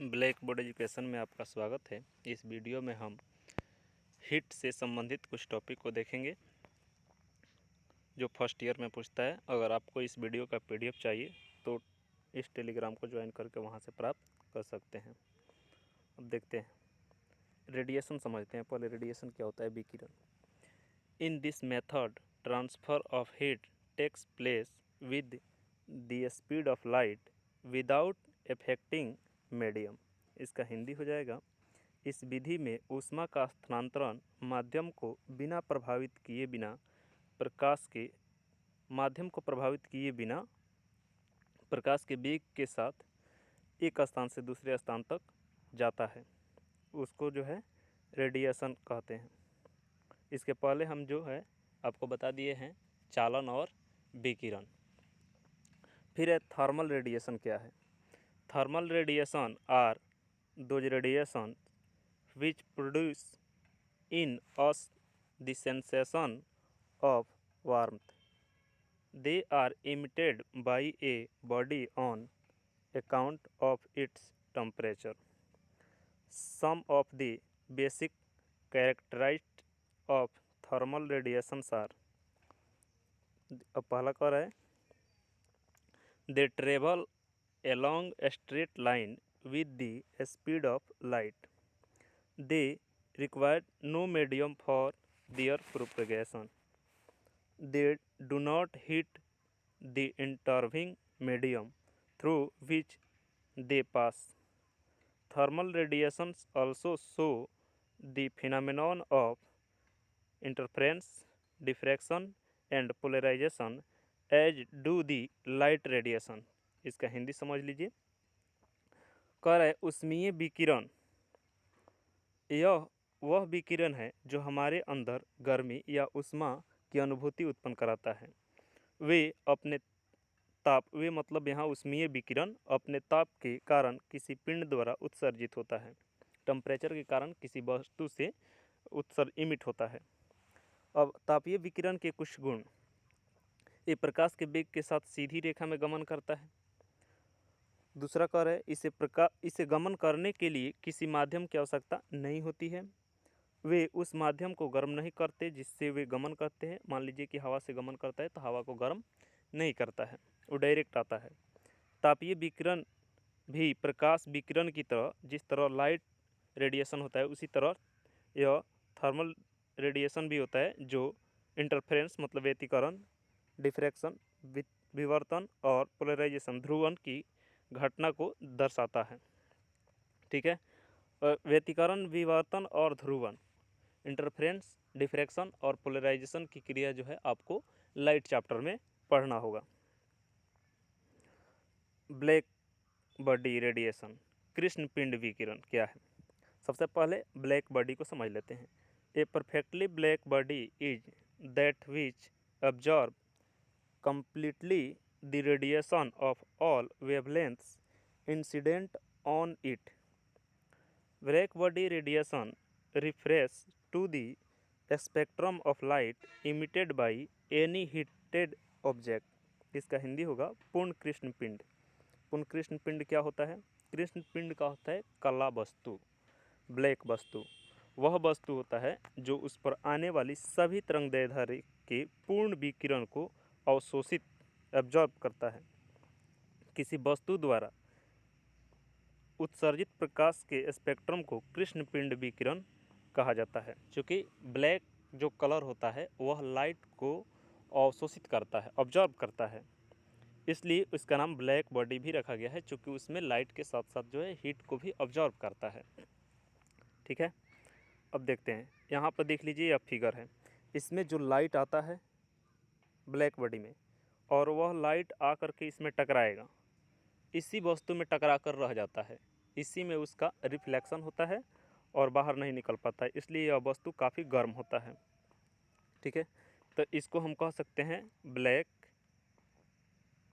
Black board education में आपका स्वागत है। इस वीडियो में हम हीट से संबंधित कुछ टॉपिक को देखेंगे जो फर्स्ट ईयर में पूछता है। अगर आपको इस वीडियो का पीडीएफ चाहिए तो इस टेलीग्राम को ज्वाइन करके वहां से प्राप्त कर सकते हैं। अब देखते हैं, रेडिएशन समझते हैं। पहले रेडिएशन क्या होता है? विकिरण। In this method transfer of heat takes place with the speed of light without affecting medium. इसका हिंदी हो जाएगा, इस विधि में ऊष्मा का स्थानांतरण माध्यम को बिना प्रभावित किए बिना प्रकाश के प्रकाश के वेग के साथ एक स्थान से दूसरे स्थान तक जाता है। उसको जो है रेडिएशन कहते हैं। इसके पहले हम जो है आपको बता दिए हैं चालन और विकिरण। फिर है थर्मल रेडिएशन क्या है? Thermal radiation are those radiation which produce in us the sensation of warmth. They are emitted by a body on account of its temperature. Some of the basic characteristics of thermal radiations are, अब पहला कह रहा है, they travel along a straight line with the speed of light. They require no medium for their propagation. They do not hit the intervening medium through which they pass. Thermal radiations also show the phenomenon of interference, diffraction and polarization as do the light radiation. इसका हिंदी समझ लीजिए। कह रहा है ऊष्मीय विकिरण यह वह विकिरण है जो हमारे अंदर गर्मी या ऊष्मा की अनुभूति उत्पन्न कराता है। वे मतलब यहाँ ऊष्मीय विकिरण अपने ताप के कारण किसी पिंड द्वारा उत्सर्जित होता है। टेम्परेचर के कारण किसी वस्तु से इमिट होता है। अब तापीय विकिरण के कुछ गुण, ये प्रकाश के वेग के साथ सीधी रेखा में गमन करता है। दूसरा कह रहे है इसे गमन करने के लिए किसी माध्यम की आवश्यकता नहीं होती है। वे उस माध्यम को गर्म नहीं करते जिससे वे गमन करते हैं। मान लीजिए कि हवा से गमन करता है तो हवा को गर्म नहीं करता है, वो डायरेक्ट आता है। तापीय विकिरण भी प्रकाश विकिरण की तरह, जिस तरह लाइट रेडिएशन होता है उसी तरह यह थर्मल रेडिएशन भी होता है, जो इंटरफेरेंस मतलब व्यतिकरण, डिफ्रैक्शन विवर्तन और पोलराइजेशन ध्रुवन की घटना को दर्शाता है। ठीक है, व्यतिकरण, विवर्तन और ध्रुवन, इंटरफेरेंस, डिफ्रैक्शन और पोलराइजेशन की क्रिया जो है आपको लाइट चैप्टर में पढ़ना होगा। ब्लैक बॉडी रेडिएशन, कृष्ण पिंड विकिरण क्या है? सबसे पहले ब्लैक बॉडी को समझ लेते हैं। A perfectly black body is that which absorb completely the radiation of all wavelengths incident on it. Black body radiation refers to the spectrum of light emitted by any heated object. इसका हिंदी होगा पूर्ण कृष्ण पिंड। पूर्ण कृष्ण पिंड क्या होता है? कृष्ण पिंड का होता है काला वस्तु, ब्लैक वस्तु। वह वस्तु होता है जो उस पर आने वाली सभी तरंगदैर्ध्य के पूर्ण विकिरण को अवशोषित एब्जॉर्ब करता है। किसी वस्तु द्वारा उत्सर्जित प्रकाश के स्पेक्ट्रम को कृष्ण पिंड विकिरण कहा जाता है। क्योंकि ब्लैक जो कलर होता है वह लाइट को अवशोषित करता है, ऑब्जर्व करता है, इसलिए उसका नाम ब्लैक बॉडी भी रखा गया है, क्योंकि उसमें लाइट के साथ साथ जो है हीट को भी ऑब्जर्व करता है। ठीक है, अब देखते हैं, यहाँ पर देख लीजिए यह फिगर है। इसमें जो लाइट आता है ब्लैक बॉडी में और वह लाइट आ करके इसमें टकराएगा, इसी वस्तु में टकरा कर रह जाता है, इसी में उसका रिफ्लेक्शन होता है और बाहर नहीं निकल पाता है, इसलिए यह वस्तु काफ़ी गर्म होता है। ठीक है, तो इसको हम कह सकते हैं ब्लैक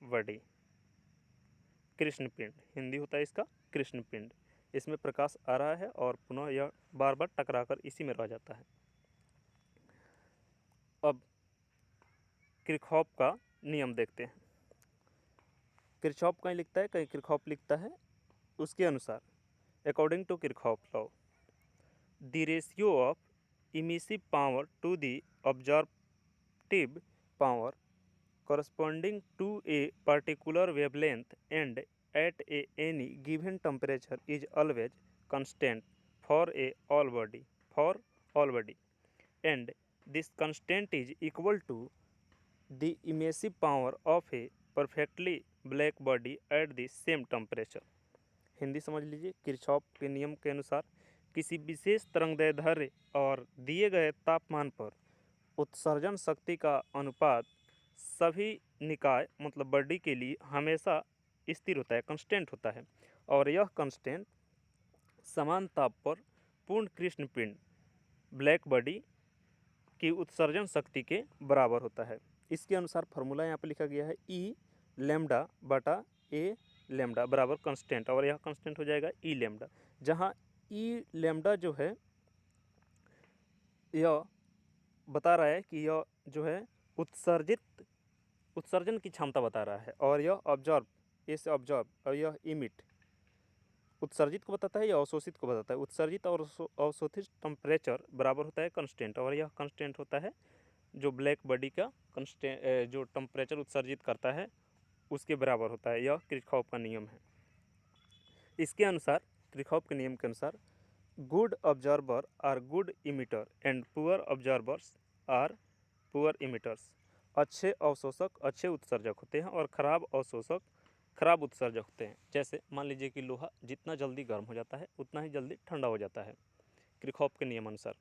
बॉडी, कृष्ण पिंड, हिंदी होता है इसका कृष्ण पिंड। इसमें प्रकाश आ रहा है और पुनः यह बार बार टकरा कर इसी में रह जाता है। अब किरचॉफ का नियम देखते हैं। किरचॉफ कहीं लिखता है, कहीं किरचॉफ लिखता है। उसके अनुसार According to Kirchhoff law, the ratio of emissive power to the absorptive power corresponding to a particular wavelength and at any given temperature is always constant for all body, and this constant is equal to the emissive power of a perfectly black body at the same temperature. Hindi समझ लीजिए, Kirchhoff के नियम के अनुसार किसी विशेष तरंगदैर्ध्य और दिए गए तापमान पर उत्सर्जन शक्ति का अनुपात सभी निकाय मतलब बॉडी के लिए हमेशा स्थिर होता है, कांस्टेंट होता है, और यह कांस्टेंट समान ताप पर पूर्ण कृष्ण पिंड ब्लैक बॉडी की उत्सर्जन शक्ति के बराबर होता है। इसके अनुसार फार्मूला यहाँ पर लिखा गया है ई लैम्डा बटा ए लैम्डा बराबर कांस्टेंट, और यह कांस्टेंट हो जाएगा ई लैम्डा, जहाँ ई लैम्डा जो है यह बता रहा है कि यह जो है उत्सर्जन की क्षमता बता रहा है, और यह ऑब्जॉर्ब ए से ऑब्जॉर्ब और यह इमिट उत्सर्जित को बताता है या अवशोषित को बताता है। उत्सर्जित और अवशोषित टेम्परेचर बराबर होता है कांस्टेंट, और यह कांस्टेंट होता है जो ब्लैक बॉडी का कांस्टेंट जो टेम्परेचर उत्सर्जित करता है उसके बराबर होता है। यह किरचॉफ का नियम है। इसके अनुसार किरचॉफ के नियम के अनुसार good absorber are good emitter and poor absorbers are poor emitters. अच्छे अवशोषक अच्छे उत्सर्जक होते हैं और खराब अवशोषक खराब उत्सर्जक होते हैं। जैसे मान लीजिए कि लोहा जितना जल्दी गर्म हो जाता है उतना ही जल्दी ठंडा हो जाता है। किरचॉफ के नियम अनुसार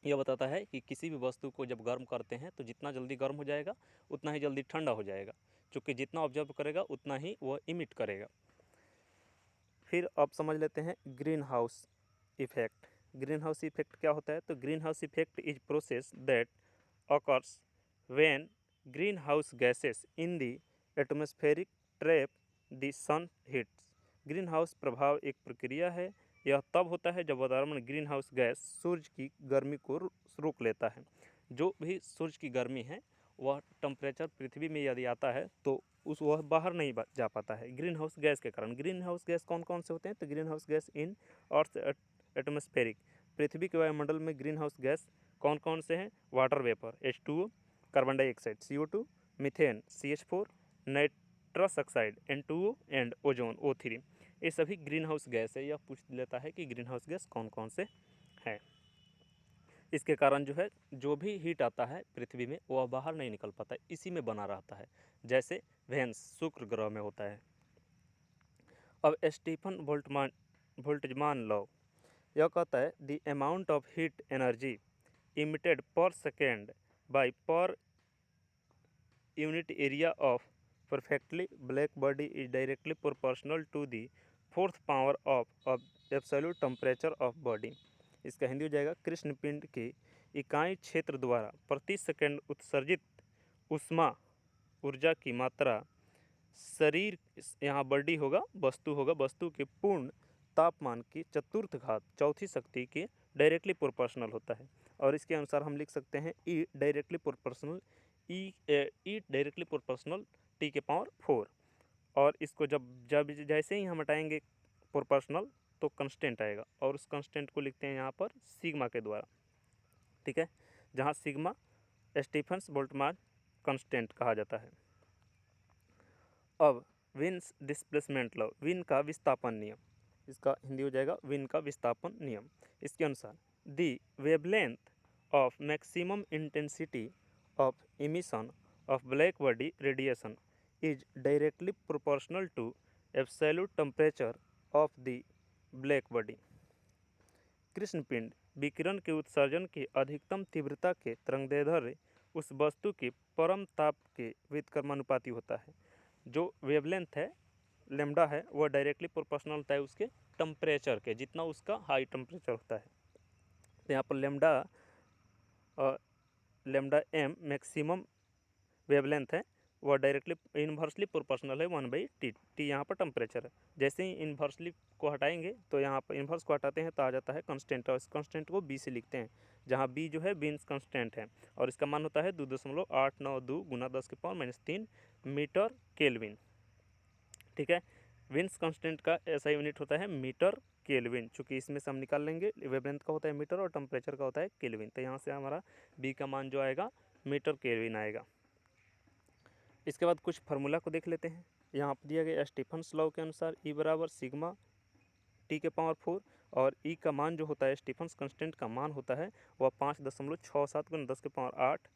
यह बताता है कि किसी भी वस्तु को जब गर्म करते हैं तो जितना जल्दी गर्म हो जाएगा उतना ही जल्दी ठंडा हो जाएगा, क्योंकि जितना ऑब्जर्व करेगा उतना ही वह इमिट करेगा। फिर अब समझ लेते हैं green house effect. Green house effect क्या होता है? तो green house effect is process that occurs when green house gases in the atmospheric trap the sun heats. Green house प्रभाव एक प्रक्रिया है। यह तब होता है जब वातावरण में ग्रीन हाउस गैस सूर्य की गर्मी को रोक लेता है। जो भी सूर्य की गर्मी है वह टेम्परेचर पृथ्वी में यदि आता है तो वह बाहर नहीं जा पाता है ग्रीन हाउस गैस के कारण। ग्रीन हाउस गैस कौन कौन से होते हैं? तो green house gas in earth atmospheric, पृथ्वी के वायुमंडल में ग्रीन हाउस गैस कौन कौन से हैं? Water vapour H2O, carbon dioxide CO2, methane CH4, nitrous oxide N2O and ozone O3। ये सभी ग्रीन हाउस गैस है। यह पूछ लेता है कि ग्रीन हाउस गैस कौन कौन से हैं। इसके कारण जो है जो भी हीट आता है पृथ्वी में वह बाहर नहीं निकल पाता है, इसी में बना रहता है, जैसे वेन्स शुक्र ग्रह में होता है। अब स्टीफन बोल्ट्जमान लॉ यह कहता है the amount of heat energy emitted per second by per unit area of perfectly black body is directly proportional to the fourth power of absolute temperature of body. इसका हिंदी हो जाएगा कृष्ण पिंड के इकाई क्षेत्र द्वारा प्रति सेकंड उत्सर्जित ऊष्मा ऊर्जा की मात्रा शरीर यहाँ बॉडी होगा वस्तु के पूर्ण तापमान की चतुर्थ घात चौथी शक्ति के डायरेक्टली प्रोपोर्शनल होता है। और इसके अनुसार हम लिख सकते हैं ई डायरेक्टली प्रोपोर्शनल टी के पावर 4। और इसको जब जैसे ही हम हटाएंगे प्रोपोर्शनल तो कांस्टेंट आएगा, और उस कांस्टेंट को लिखते हैं यहाँ पर सिग्मा के द्वारा। ठीक है, जहाँ सिग्मा स्टीफन बोल्ट्जमान कांस्टेंट कहा जाता है। अब विन्स डिस्प्लेसमेंट लॉ, विन का विस्थापन नियम, इसका हिंदी हो जाएगा विन का विस्थापन नियम। इसके अनुसार the wavelength of maximum intensity of emission of black body radiation is directly proportional to absolute temperature of the black body. कृष्ण पिंड विकिरण के उत्सर्जन की अधिकतम तीव्रता के तरंगदैर्ध्य उस वस्तु के परम ताप के व्युत्क्रमानुपाती होता है। जो वेवलेंथ है लैम्डा है वह डायरेक्टली प्रोपोर्शनल होता है उसके टेम्परेचर के, जितना उसका हाई टेम्परेचर होता है। तो यहाँ पर लैम्डा एम मैक्सिमम वेवलेंथ है वह डायरेक्टली इन्वर्सली प्रोपोर्शनल है 1/T। टी यहाँ पर टेम्परेचर है। जैसे ही इन्वर्सली को हटाएंगे तो यहाँ पर इन्वर्स को हटाते हैं तो आ जाता है कांस्टेंट, और इस कांस्टेंट को बी से लिखते हैं, जहाँ बी जो है बीन्स कांस्टेंट है और इसका मान होता है 2.892 × 10⁻³ मीटर केल्विन। ठीक है, विन्स कांस्टेंट का ऐसा यूनिट होता है मीटर केल्विन, चूँकि इसमें से हम निकाल लेंगे वेवलेंथ का होता है मीटर और टेम्परेचर का होता है केल्विन, तो यहाँ से हमारा बी का मान जो आएगा मीटर केल्विन आएगा। इसके बाद कुछ फार्मूला को देख लेते हैं। यहाँ पर दिया गया स्टीफन्स लॉ के अनुसार ई बराबर सिग्मा टी के पावर 4 और ई का मान जो होता है स्टीफन्स कांस्टेंट का मान होता है वह 5.67 × 10 के power 8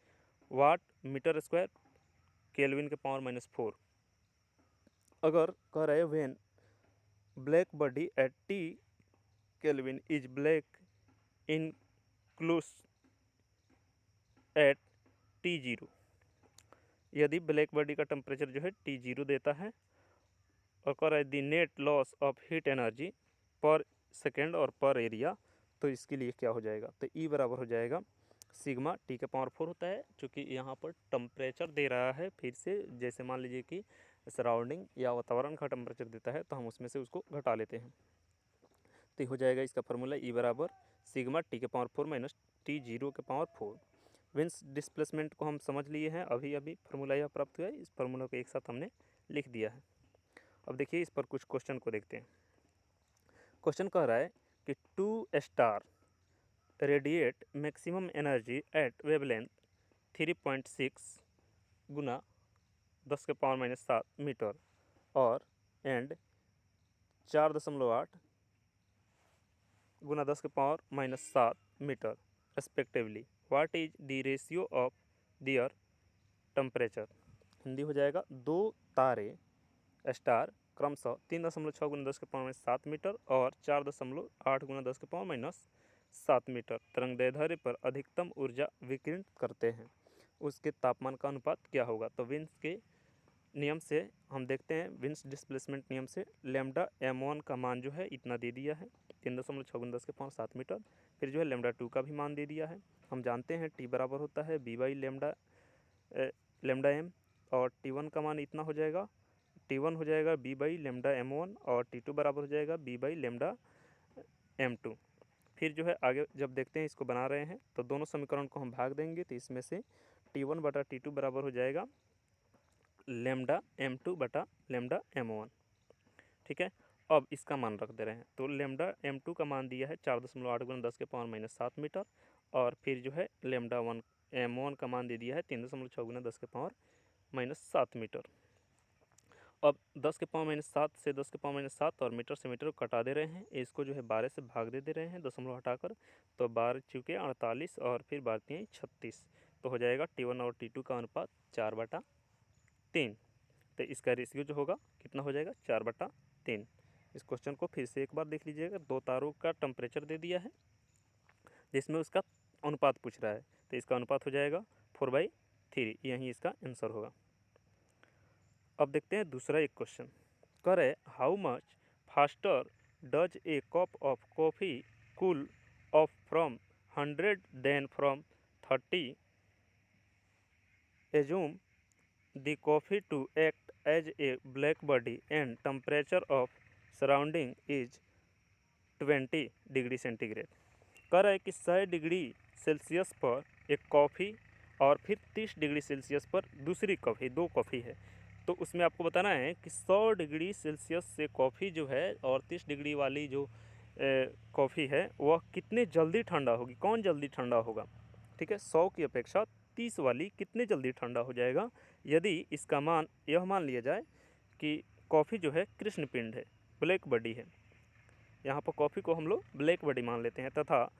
watt metre square kelvin के पावर -4। अगर कह रहे when black body at T kelvin is black enclose at T0, यदि ब्लैक बॉडी का टेम्परेचर जो है T0 देता है और कह रहा है the net loss of heat energy per second और पर एरिया, तो इसके लिए क्या हो जाएगा, तो ई बराबर हो जाएगा सिग्मा टी के पावर 4 होता है, चूँकि यहाँ पर टेम्परेचर दे रहा है फिर से, जैसे मान लीजिए कि सराउंडिंग या वातावरण का टेम्परेचर देता है तो हम उसमें से उसको घटा लेते हैं, तो हो जाएगा इसका फार्मूला ई बराबर सिग्मा टी के पावर 4 माइनस T0 के पावर 4। विंस डिस्प्लेसमेंट को हम समझ लिए हैं, अभी अभी फार्मूला यह प्राप्त हुआ है, इस फार्मूला को एक साथ हमने लिख दिया है। अब देखिए इस पर कुछ क्वेश्चन को देखते हैं। क्वेश्चन कह रहा है कि 2 star radiate maximum energy at wavelength 3.6 गुना 10 के पावर -7 मीटर और एंड 4.8 गुना 10 के power -7 metre respectively, what is the ratio of their temperature. Hindi हो जाएगा दो तारे स्टार क्रमशः 3.6 गुना 10 के पावर -7 मीटर और 4.8 गुना 10 के पावर -7 मीटर तरंगदैर्ध्य पर अधिकतम ऊर्जा विकिरण करते हैं, उसके तापमान का अनुपात क्या होगा। तो विंस के नियम से हम देखते हैं, विंस डिस्प्लेसमेंट नियम से लैम्डा m1 का मान जो है इतना दे दिया है 3.6 गुना 10 के पावर 7 मीटर, फिर जो है लैम्डा 2 का भी मान दे दिया है। हम जानते हैं टी बराबर होता है बी बाई लैम्डा एम और T1 का मान इतना हो जाएगा, T1 हो जाएगा बी बाई लैम्डा m1 और T2 बराबर हो जाएगा बी बाई लैम्डा m2। फिर जो है आगे जब देखते हैं इसको बना रहे हैं तो दोनों समीकरण को हम भाग देंगे, तो इसमें से T1 बटा T2 बराबर हो जाएगा लैम्डा m2 बटा लैम्डा m1। ठीक है, अब इसका मान रख दे रहे हैं, तो लैम्डा m2 का मान दिया है 4.8 गुना 10 के पावर -7 मीटर और फिर जो है लैम्डा m1 का मान दे दिया है 3.6 गुना 10 के पावर -7 मीटर। अब 10 के पावर -7 से 10 के पावर -7 और मीटर से मीटर को कटा दे रहे हैं, इसको जो है 12 से भाग दे रहे हैं दशमलव हटाकर, तो 12 चूँकि 48 और फिर 12 36, तो हो जाएगा T1 और T2 का अनुपात 4/3, तो इसका रेशियो जो होगा कितना हो जाएगा 4/3। इस क्वेश्चन को फिर से एक बार देख लीजिएगा, दो तारों का टेम्परेचर दे दिया है जिसमें उसका अनुपात पूछ रहा है, तो इसका अनुपात हो जाएगा 4/3, यही इसका आंसर होगा। अब देखते हैं दूसरा एक क्वेश्चन, कह रहे how much faster does a cup of coffee cool off from 100 than from 30। Assume the coffee to act as a black body and temperature of surrounding is 20 degree centigrade. कह रहा है कि 100 डिग्री सेल्सियस पर एक coffee और फिर 30 degree Celsius पर दूसरी कॉफ़ी, दो कॉफ़ी है, तो उसमें आपको बताना है कि 100 डिग्री सेल्सियस से कॉफ़ी जो है और 30 डिग्री वाली जो कॉफ़ी है वह कितने जल्दी ठंडा होगी, कौन जल्दी ठंडा होगा। ठीक है, 100 की अपेक्षा 30 वाली कितने जल्दी ठंडा हो जाएगा, यदि इसका मान यह मान लिया जाए कि कॉफ़ी जो है कृष्ण पिंड है, ब्लैक बॉडी है, यहाँ पर कॉफ़ी को हम लोग ब्लैक बॉडी मान लेते हैं, तथा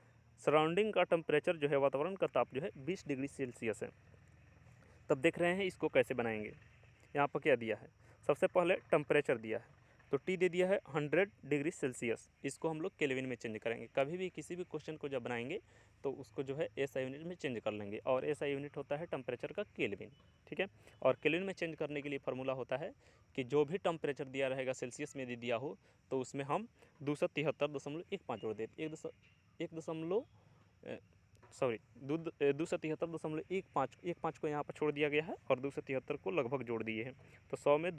सराउंडिंग का टेम्परेचर जो है वातावरण का ताप जो है 20 डिग्री सेल्सियस है। तब देख रहे हैं इसको कैसे बनाएंगे। यहाँ पर क्या दिया है, सबसे पहले टेम्परेचर दिया है, तो टी दे दिया है 100 डिग्री सेल्सियस, इसको हम लोग केल्विन में चेंज करेंगे। कभी भी किसी भी क्वेश्चन को जब बनाएंगे तो उसको जो है एसआई यूनिट में चेंज कर लेंगे, और एसआई यूनिट होता है टेम्परेचर का केल्विन। ठीक है, और केल्विन में चेंज करने के लिए फार्मूला होता है कि जो भी टेम्परेचर दिया रहेगा सेल्सियस में यदि दिया हो तो उसमें हम 273.15 जोड़ देते, 273.15 को यहाँ पर छोड़ दिया गया है और 273 को लगभग जोड़ दिए हैं, तो 100 में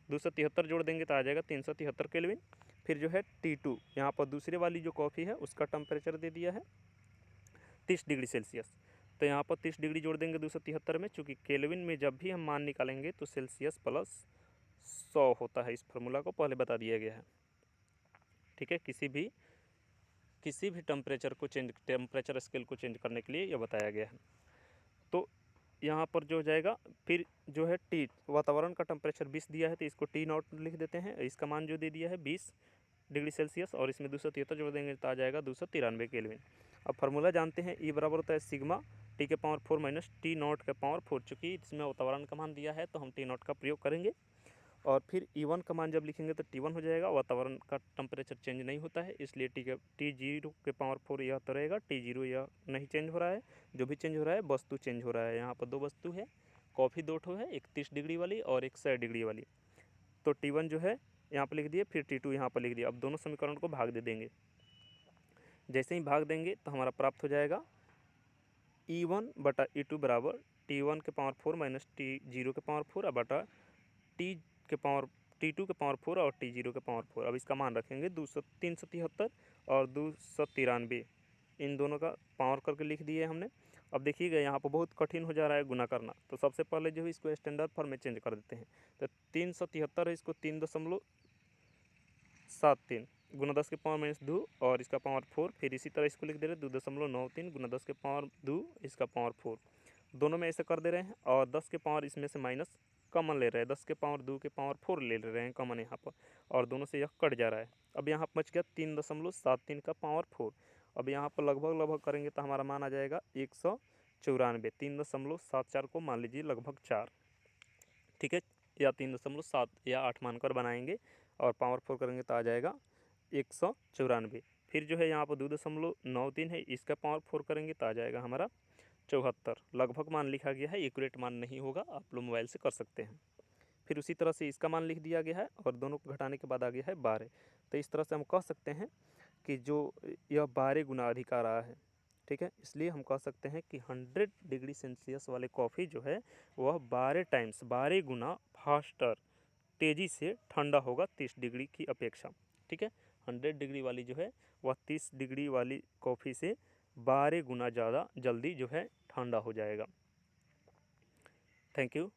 273 जोड़ देंगे तो आ जाएगा 373 केल्विन। फिर जो है T2 यहाँ पर दूसरे वाली जो कॉफ़ी है उसका टेम्परेचर दे दिया है 30 डिग्री सेल्सियस, तो यहाँ पर 30 डिग्री जोड़ देंगे 273 में, चूँकि केल्विन में जब भी हम मान निकालेंगे तो सेल्सियस प्लस 100 होता है। इस फार्मूला को पहले बता दिया गया है, ठीक है। किसी भी टेम्परेचर स्केल को चेंज करने के लिए यह बताया गया है। तो यहाँ पर जो हो जाएगा, फिर जो है टी, वातावरण का टेम्परेचर 20 दिया है तो इसको टी नॉट लिख देते हैं। इसका मान जो दे दिया है 20 डिग्री सेल्सियस और इसमें 273 जोड़ देंगे तो आ जाएगा 293 केल्विन। अब फार्मूला जानते हैं, ई बराबर होता है सिग्मा टी के पावर 4 माइनस टी नॉट के पावर 4। चूँकि इसमें वातावरण का मान दिया है तो हम टी नॉट का प्रयोग करेंगे और फिर E1 का मान जब लिखेंगे तो T1 हो जाएगा। वातावरण का टेम्परेचर चेंज नहीं होता है इसलिए T0 के पावर 4 यह तो रहेगा, T0 यह नहीं चेंज हो रहा है। जो भी चेंज हो रहा है वस्तु चेंज हो रहा है। यहाँ पर दो वस्तु है, कॉफ़ी दो ठो है, एक 30 डिग्री वाली और एक 100 डिग्री वाली। तो T1 जो है यहाँ पर लिख दिए, फिर T2 यहाँ पर लिख दिया। अब दोनों समीकरण को भाग दे देंगे। जैसे ही भाग देंगे तो हमारा प्राप्त हो जाएगा E1 बटा E2 बराबर T1 के पावर 4 माइनस T0 के पावर 4 बटा T2 के पावर 4 और T0 के पावर 4। अब इसका मान रखेंगे 373 और 293, इन दोनों का पावर करके लिख दिए हमने। अब देखिएगा यहाँ पर बहुत कठिन हो जा रहा है गुना करना, तो सबसे पहले जो है इसको स्टैंडर्ड फॉर्म में चेंज कर देते हैं। तो 373 है, इसको 3.73 गुना 10 के पावर माइनस 2 और इसका पावर 4। फिर इसी तरह इसको लिख दे रहे 2.93 गुना 10 के पावर 2 इसका पावर 4। दोनों में ऐसे कर दे रहे हैं और 10 के पावर इसमें से माइनस कॉमन ले रहे हैं, 10 के पावर 2 के पावर 4 ले रहे हैं कॉमन यहाँ पर, और दोनों से यह कट जा रहा है। अब यहाँ बच गया 3.73 का पावर 4। अब यहाँ पर लगभग करेंगे तो हमारा मान आ जाएगा 194। 3.74 को मान लीजिए लगभग 4, ठीक है, या 3.7 या 8 मानकर बनाएंगे और पावर 4 करेंगे तो आ जाएगा 194। फिर जो है यहाँ पर 2.93 है, इसका पावर 4 करेंगे तो आ जाएगा हमारा 74। लगभग मान लिखा गया है, एक्यूरेट मान नहीं होगा, आप लोग मोबाइल से कर सकते हैं। फिर उसी तरह से इसका मान लिख दिया गया है और दोनों को घटाने के बाद आ गया है 12। तो इस तरह से हम कह सकते हैं कि जो यह 12 गुना अधिक आ रहा है, ठीक है। इसलिए हम कह सकते हैं कि 100 डिग्री सेल्सियस वाले कॉफ़ी जो है वह 12 गुना फास्टर, तेज़ी से ठंडा होगा 30 डिग्री की अपेक्षा, ठीक है। 100 डिग्री वाली जो है वह 30 डिग्री वाली कॉफ़ी से 12 गुना ज़्यादा जल्दी जो है ठंडा हो जाएगा। Thank you.